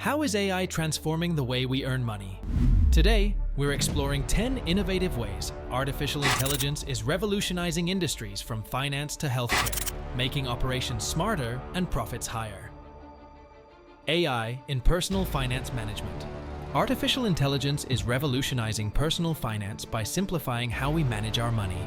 How is AI transforming the way we earn money? Today, we're exploring 10 innovative ways artificial intelligence is revolutionizing industries from finance to healthcare, making operations smarter and profits higher. AI in personal finance management. Artificial intelligence is revolutionizing personal finance by simplifying how we manage our money.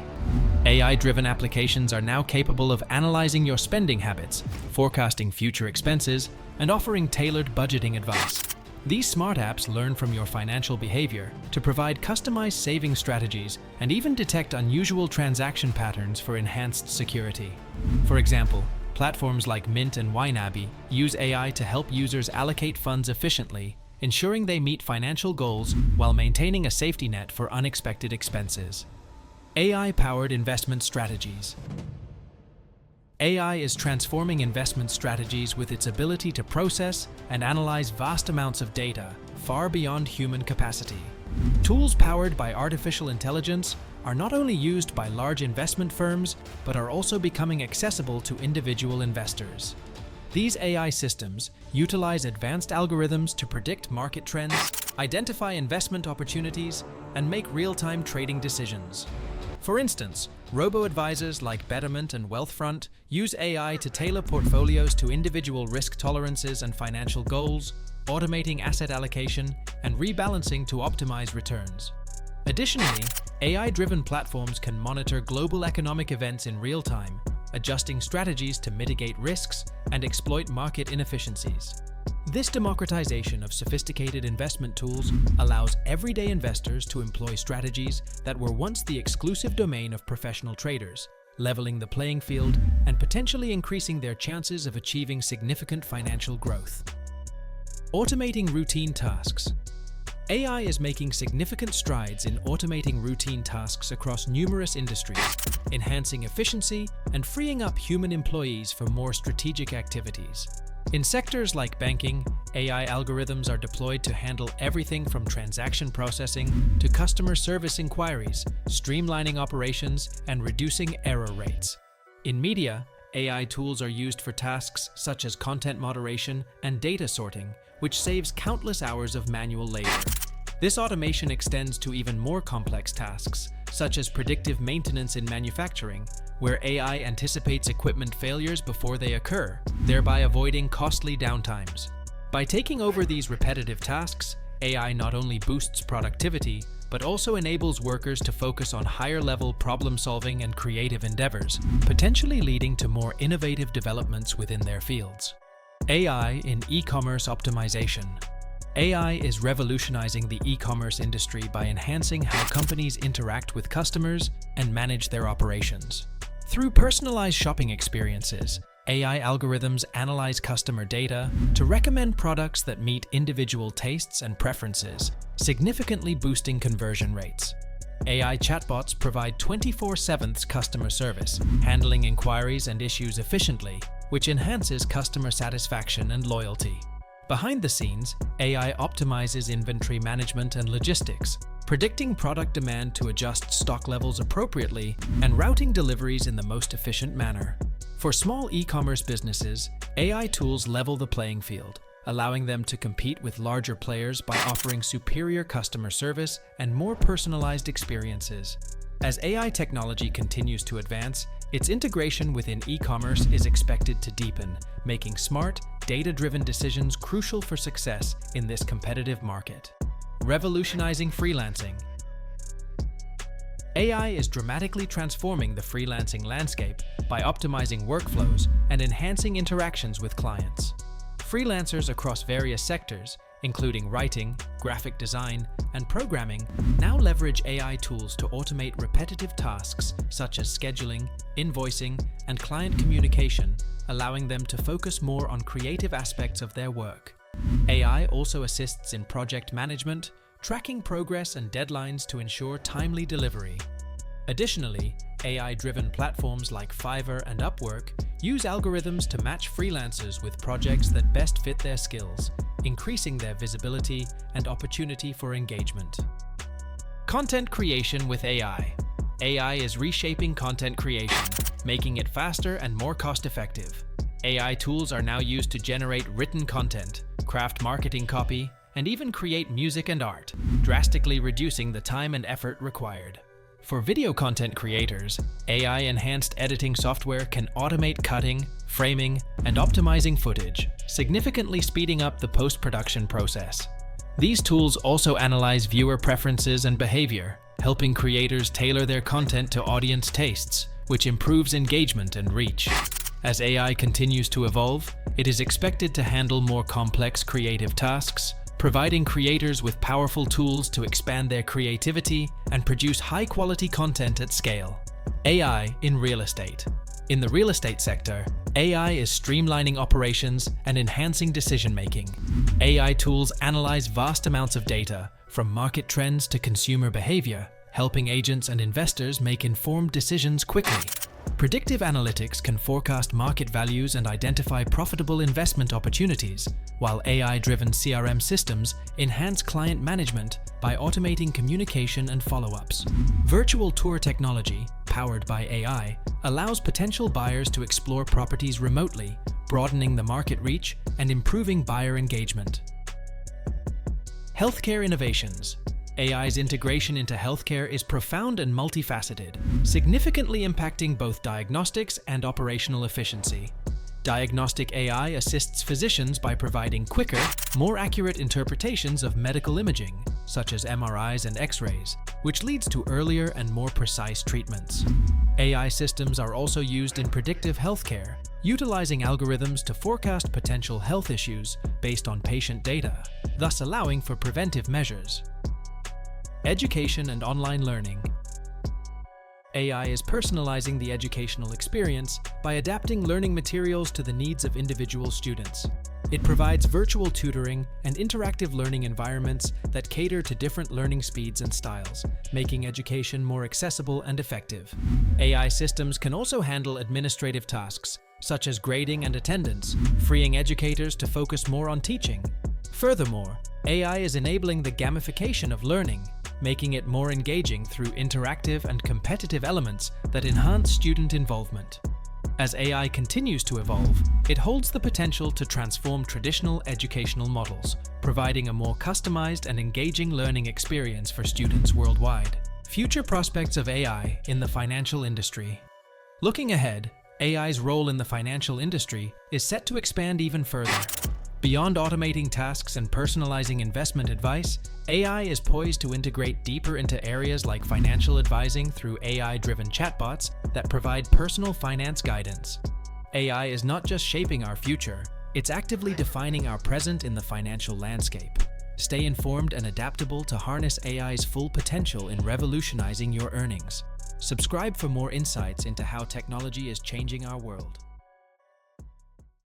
AI-driven applications are now capable of analyzing your spending habits, forecasting future expenses, and offering tailored budgeting advice. These smart apps learn from your financial behavior to provide customized saving strategies and even detect unusual transaction patterns for enhanced security. For example, platforms like Mint and YNAB use AI to help users allocate funds efficiently, ensuring they meet financial goals while maintaining a safety net for unexpected expenses. AI-powered investment strategies. AI is transforming investment strategies with its ability to process and analyze vast amounts of data, far beyond human capacity. Tools powered by artificial intelligence are not only used by large investment firms, but are also becoming accessible to individual investors. These AI systems utilize advanced algorithms to predict market trends, identify investment opportunities, and make real-time trading decisions. For instance, robo-advisors like Betterment and Wealthfront use AI to tailor portfolios to individual risk tolerances and financial goals, automating asset allocation and rebalancing to optimize returns. Additionally, AI-driven platforms can monitor global economic events in real time, adjusting strategies to mitigate risks and exploit market inefficiencies. This democratization of sophisticated investment tools allows everyday investors to employ strategies that were once the exclusive domain of professional traders, leveling the playing field and potentially increasing their chances of achieving significant financial growth. Automating routine tasks. AI is making significant strides in automating routine tasks across numerous industries, enhancing efficiency and freeing up human employees for more strategic activities. In sectors like banking, AI algorithms are deployed to handle everything from transaction processing to customer service inquiries, streamlining operations and reducing error rates. In media, AI tools are used for tasks such as content moderation and data sorting, which saves countless hours of manual labor. This automation extends to even more complex tasks, such as predictive maintenance in manufacturing, where AI anticipates equipment failures before they occur, thereby avoiding costly downtimes. By taking over these repetitive tasks, AI not only boosts productivity, but also enables workers to focus on higher-level problem-solving and creative endeavors, potentially leading to more innovative developments within their fields. AI in e-commerce optimization. AI is revolutionizing the e-commerce industry by enhancing how companies interact with customers and manage their operations. Through personalized shopping experiences, AI algorithms analyze customer data to recommend products that meet individual tastes and preferences, significantly boosting conversion rates. AI chatbots provide 24/7 customer service, handling inquiries and issues efficiently, which enhances customer satisfaction and loyalty. Behind the scenes, AI optimizes inventory management and logistics, predicting product demand to adjust stock levels appropriately and routing deliveries in the most efficient manner. For small e-commerce businesses, AI tools level the playing field, allowing them to compete with larger players by offering superior customer service and more personalized experiences. As AI technology continues to advance, its integration within e-commerce is expected to deepen, making smart, data-driven decisions crucial for success in this competitive market. Revolutionizing freelancing. AI is dramatically transforming the freelancing landscape by optimizing workflows and enhancing interactions with clients. Freelancers across various sectors, including writing, graphic design, and programming, now leverage AI tools to automate repetitive tasks such as scheduling, invoicing, and client communication, allowing them to focus more on creative aspects of their work. AI also assists in project management, tracking progress and deadlines to ensure timely delivery. Additionally, AI-driven platforms like Fiverr and Upwork use algorithms to match freelancers with projects that best fit their skills, increasing their visibility and opportunity for engagement. Content creation with AI. AI is reshaping content creation, making it faster and more cost-effective. AI tools are now used to generate written content, craft marketing copy, and even create music and art, drastically reducing the time and effort required. For video content creators, AI-enhanced editing software can automate cutting, framing, and optimizing footage, significantly speeding up the post-production process. These tools also analyze viewer preferences and behavior, helping creators tailor their content to audience tastes, which improves engagement and reach. As AI continues to evolve, it is expected to handle more complex creative tasks, providing creators with powerful tools to expand their creativity and produce high-quality content at scale. AI in real estate. In the real estate sector, AI is streamlining operations and enhancing decision-making. AI tools analyze vast amounts of data, from market trends to consumer behavior, helping agents and investors make informed decisions quickly. Predictive analytics can forecast market values and identify profitable investment opportunities, while AI-driven CRM systems enhance client management by automating communication and follow-ups. Virtual tour technology, powered by AI, allows potential buyers to explore properties remotely, broadening the market reach and improving buyer engagement. Healthcare innovations. AI's integration into healthcare is profound and multifaceted, significantly impacting both diagnostics and operational efficiency. Diagnostic AI assists physicians by providing quicker, more accurate interpretations of medical imaging, such as MRIs and X-rays, which leads to earlier and more precise treatments. AI systems are also used in predictive healthcare, utilizing algorithms to forecast potential health issues based on patient data, thus allowing for preventive measures. Education and online learning. AI is personalizing the educational experience by adapting learning materials to the needs of individual students. It provides virtual tutoring and interactive learning environments that cater to different learning speeds and styles, making education more accessible and effective. AI systems can also handle administrative tasks, such as grading and attendance, freeing educators to focus more on teaching. Furthermore, AI is enabling the gamification of learning, making it more engaging through interactive and competitive elements that enhance student involvement. As AI continues to evolve, it holds the potential to transform traditional educational models, providing a more customized and engaging learning experience for students worldwide. Future prospects of AI in the financial industry. Looking ahead, AI's role in the financial industry is set to expand even further. Beyond automating tasks and personalizing investment advice, AI is poised to integrate deeper into areas like financial advising through AI-driven chatbots that provide personal finance guidance. AI is not just shaping our future, it's actively defining our present in the financial landscape. Stay informed and adaptable to harness AI's full potential in revolutionizing your earnings. Subscribe for more insights into how technology is changing our world.